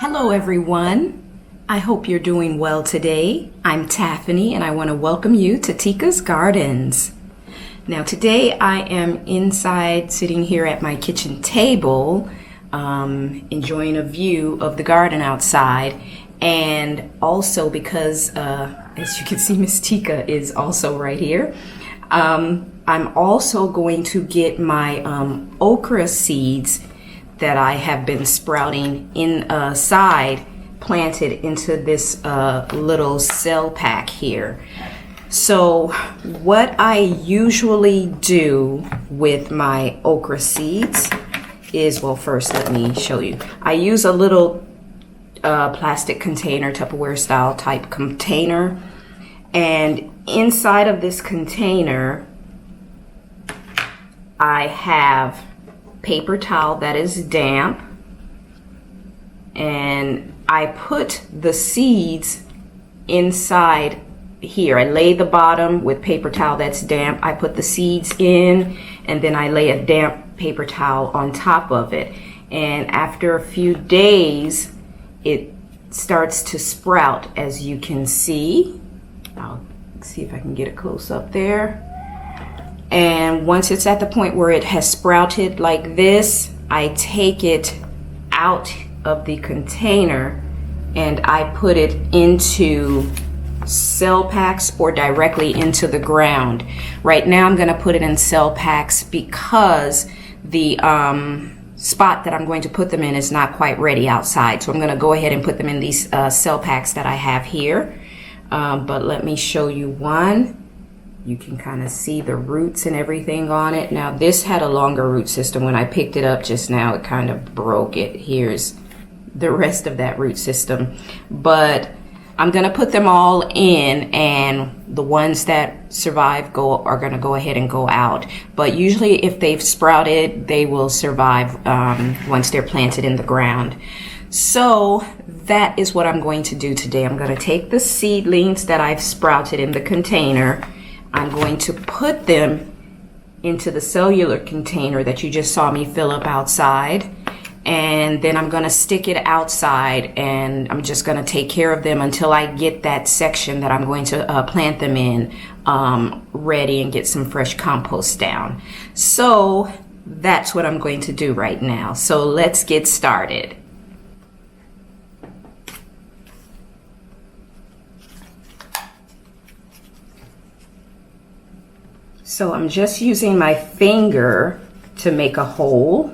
Hello everyone. I hope you're doing well today. I'm Taffany and I want to welcome you to Tika's Gardens. Now today I am inside sitting here at my kitchen table enjoying a view of the garden outside, and also because as you can see Miss Tika is also right here. I'm also going to get my okra seeds that I have been sprouting inside planted into this little cell pack here. So what I usually do with my okra seeds is, well, first let me show you. I use a little plastic container, Tupperware style type container, and inside of this container I have paper towel that is damp, and I put the seeds inside here. I lay the bottom with paper towel that's damp. I put the seeds in, and then I lay a damp paper towel on top of it. And after a few days, it starts to sprout, as you can see. I'll see if I can get a close up there. And once it's at the point where it has sprouted like this, I take it out of the container and I put it into cell packs or directly into the ground. Right now I'm going to put it in cell packs because the spot that I'm going to put them in is not quite ready outside. So I'm going to go ahead and put them in these cell packs that I have here. But let me show you one. You can kind of see the roots and everything on it. Now this had a longer root system. When I picked it up just now, it kind of broke it. Here's the rest of that root system. But I'm gonna put them all in, and the ones that survive are gonna go ahead and go out. But usually if they've sprouted, they will survive once they're planted in the ground. So that is what I'm going to do today. I'm gonna take the seedlings that I've sprouted in the container. I'm going to put them into the cellular container that you just saw me fill up outside. And then I'm gonna stick it outside, and I'm just gonna take care of them until I get that section that I'm going to plant them in ready and get some fresh compost down. So that's what I'm going to do right now. So let's get started. So I'm just using my finger to make a hole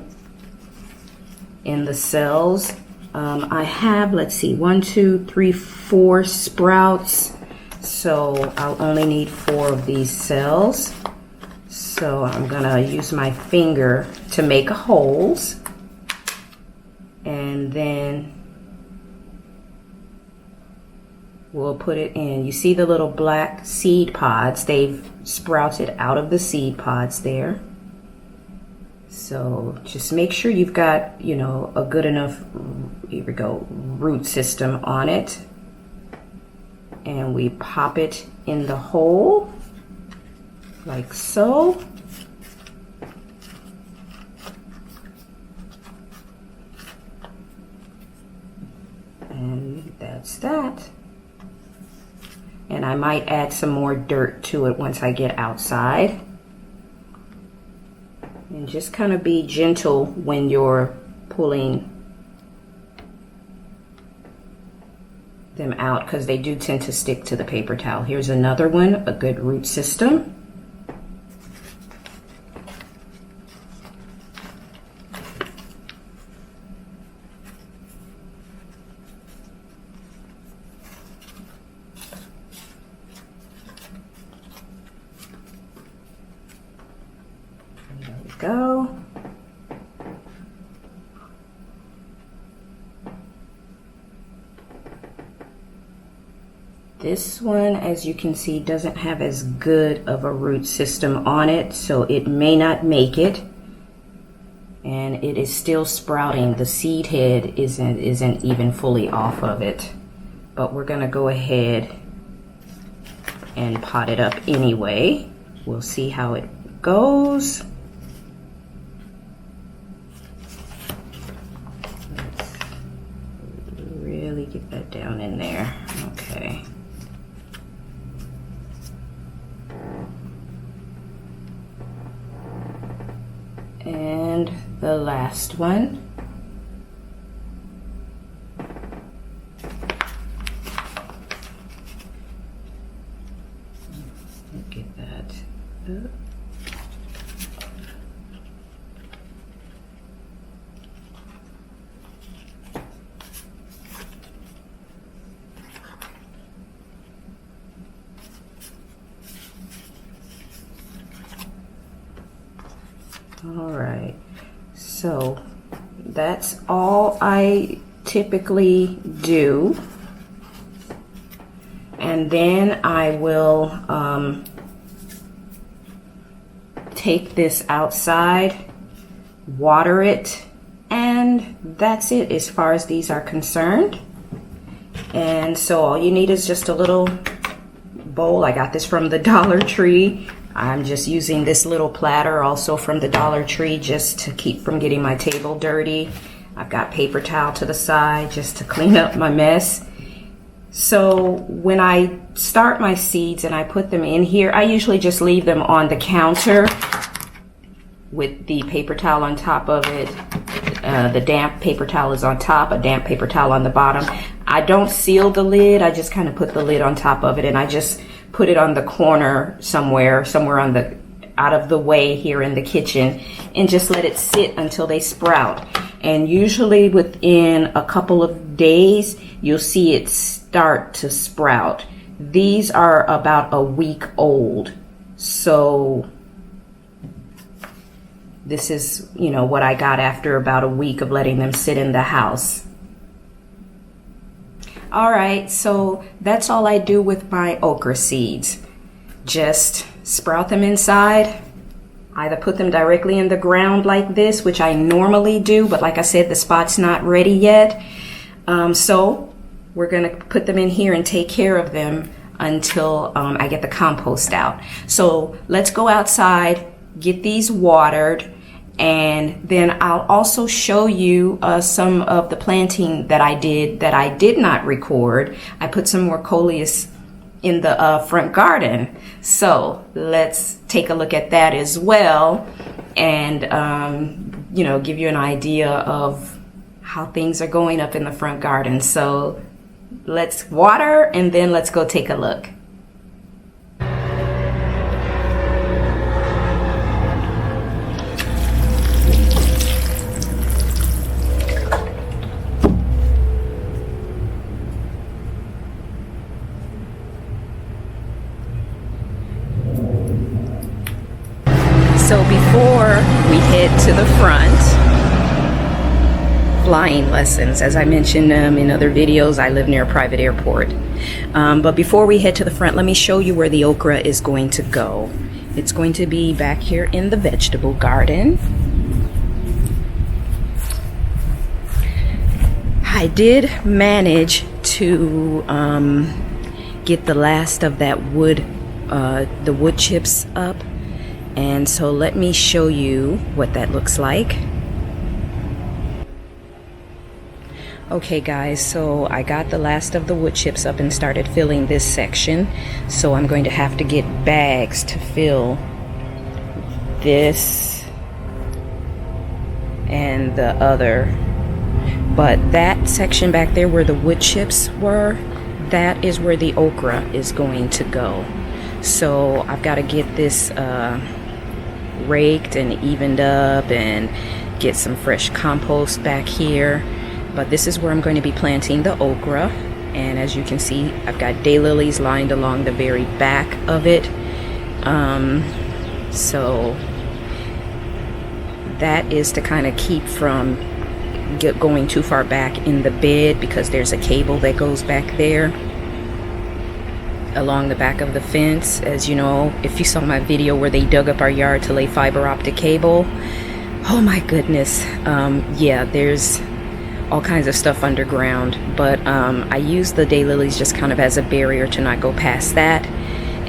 in the cells. I have, let's see, 1, 2, 3, 4 sprouts. So I'll only need 4 of these cells. So I'm gonna use my finger to make holes. And then we'll put it in. You see the little black seed pods? They've sprouted out of the seed pods there. So just make sure you've got, you know, a good enough, here we go, root system on it. And we pop it in the hole, like so. And that's that. And I might add some more dirt to it once I get outside. And just kind of be gentle when you're pulling them out, because they do tend to stick to the paper towel. Here's another one, a good root system. Go. This one, as you can see, doesn't have as good of a root system on it, so it may not make it. And it is still sprouting. The seed head isn't even fully off of it. But we're gonna go ahead and pot it up anyway. We'll see how it goes. the last one. Get that up. All right, so that's all I typically do, and then I will take this outside, water it, and that's it as far as these are concerned. And so all you need is just a little bowl. I got this from the Dollar Tree. I'm just using this little platter also from the Dollar Tree just to keep from getting my table dirty. I've got paper towel to the side just to clean up my mess. So when I start my seeds and I put them in here, I usually just leave them on the counter with the paper towel on top of it. The damp paper towel is on top, a damp paper towel on the bottom. I don't seal the lid, I just kind of put the lid on top of it, and I just put it on the corner somewhere on the out of the way here in the kitchen, and just let it sit until they sprout. And usually within a couple of days you'll see it start to sprout. These are about a week old, so this is, you know, what I got after about a week of letting them sit in the house. All right, so that's all I do with my okra seeds. Just sprout them inside, either put them directly in the ground like this, which I normally do, but like I said, the spot's not ready yet. So we're gonna put them in here and take care of them until I get the compost out. So let's go outside, get these watered, and then I'll also show you some of the planting that I did not record. I put some more coleus in the front garden. So let's take a look at that as well, and you know, give you an idea of how things are going up in the front garden. So let's water and then let's go take a look. So before we head to the front, flying lessons. As I mentioned in other videos, I live near a private airport. But before we head to the front, let me show you where the okra is going to go. It's going to be back here in the vegetable garden. I did manage to get the last of that wood, the wood chips up. And so let me show you what that looks like. Okay guys, so I got the last of the wood chips up and started filling this section. So I'm going to have to get bags to fill this and the other. But that section back there where the wood chips were, that is where the okra is going to go. So I've got to get this raked and evened up and get some fresh compost back here. But this is where I'm going to be planting the okra, and as you can see, I've got daylilies lined along the very back of it. So that is to kind of keep from going too far back in the bed, because there's a cable that goes back there along the back of the fence. As you know, if you saw my video where they dug up our yard to lay fiber optic cable, oh my goodness, yeah, there's all kinds of stuff underground. But I use the daylilies just kind of as a barrier to not go past that,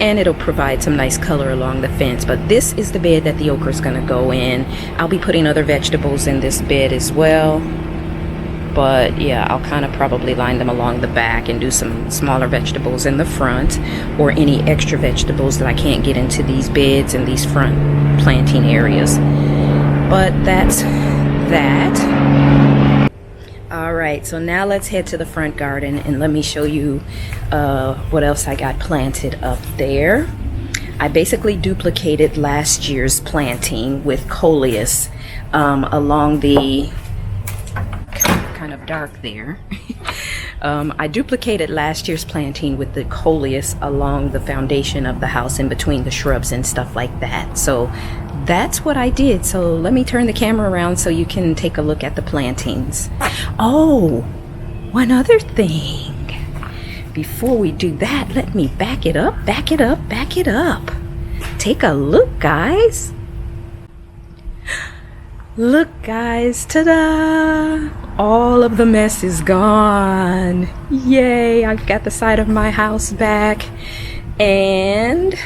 and it'll provide some nice color along the fence. But this is the bed that the okra is going to go in. I'll be putting other vegetables in this bed as well, but yeah, I'll kind of probably line them along the back and do some smaller vegetables in the front, or any extra vegetables that I can't get into these beds and these front planting areas. But that's that. All right, so now let's head to the front garden and let me show you what else I got planted up there. I basically duplicated last year's planting with coleus along the kind of dark there. I duplicated last year's planting with the coleus along the foundation of the house in between the shrubs and stuff like that. So that's what I did. So let me turn the camera around so you can take a look at the plantings. Oh, one other thing. Before we do that, let me back it up. Take a look, guys. Look, guys, ta-da! All of the mess is gone. Yay, I've got the side of my house back. And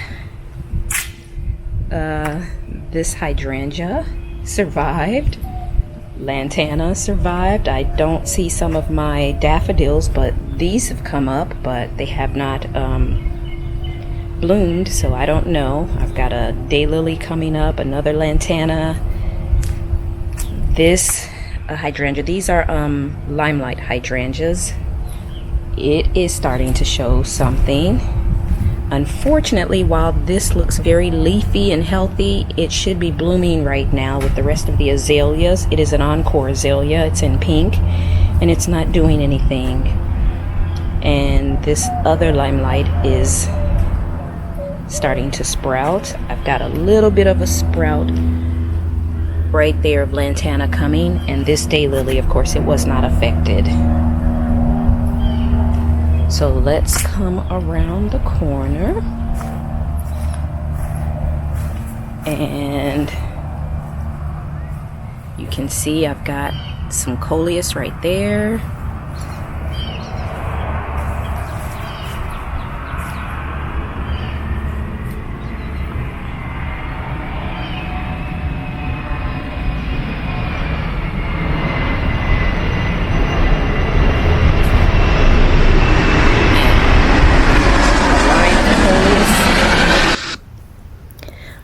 this hydrangea survived. Lantana survived. I don't see some of my daffodils, but these have come up, but they have not bloomed, so I don't know. I've got a daylily coming up, another lantana. This hydrangea, these are limelight hydrangeas. It is starting to show something. Unfortunately, while this looks very leafy and healthy, it should be blooming right now with the rest of the azaleas. It is an encore azalea. It's in pink and it's not doing anything. And this other limelight is starting to sprout. I've got a little bit of a sprout right there of lantana coming, and this daylily, of course, it was not affected. So let's come around the corner and you can see I've got some coleus right there.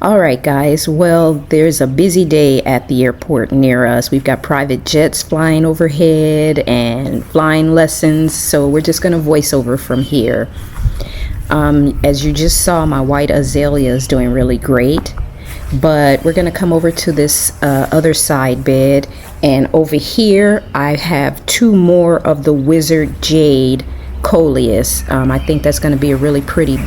Alright guys, well, there's a busy day at the airport near us. We've got private jets flying overhead and flying lessons, so we're just going to voice over from here. As you just saw, my white azalea is doing really great, but we're going to come over to this other side bed, and over here I have two more of the wizard jade coleus. I think that's going to be a really pretty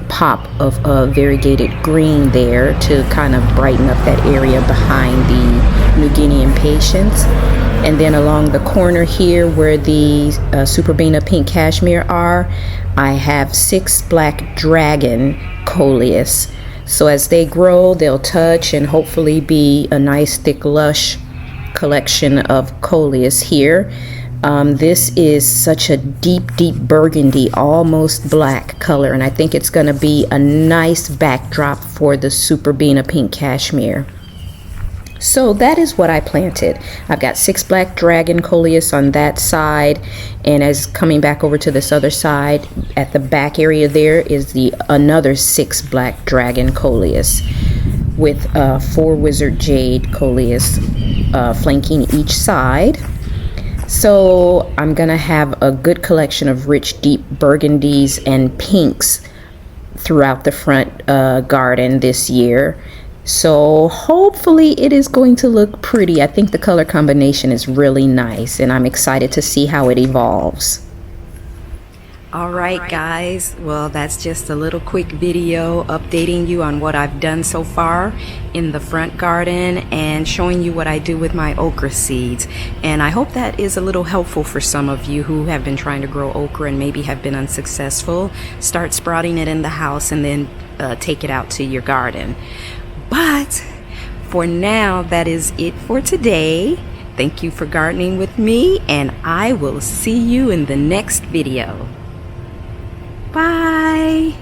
pop of variegated green there to kind of brighten up that area behind the New Guinean patience. And then along the corner here where the Superbena pink cashmere are, I have 6 black dragon coleus. So as they grow, they'll touch and hopefully be a nice thick lush collection of coleus here. This is such a deep burgundy, almost black color, and I think it's going to be a nice backdrop for the Superbena pink cashmere. So that is what I planted. I've got 6 black dragon coleus on that side, and as coming back over to this other side, at the back area there is another 6 black dragon coleus with 4 wizard jade coleus flanking each side. So I'm gonna have a good collection of rich deep burgundies and pinks throughout the front garden this year. So hopefully it is going to look pretty. I think the color combination is really nice and I'm excited to see how it evolves. Alright guys, well that's just a little quick video updating you on what I've done so far in the front garden and showing you what I do with my okra seeds. And I hope that is a little helpful for some of you who have been trying to grow okra and maybe have been unsuccessful. Start sprouting it in the house and then take it out to your garden. But for now, that is it for today. Thank you for gardening with me, and I will see you in the next video. Bye.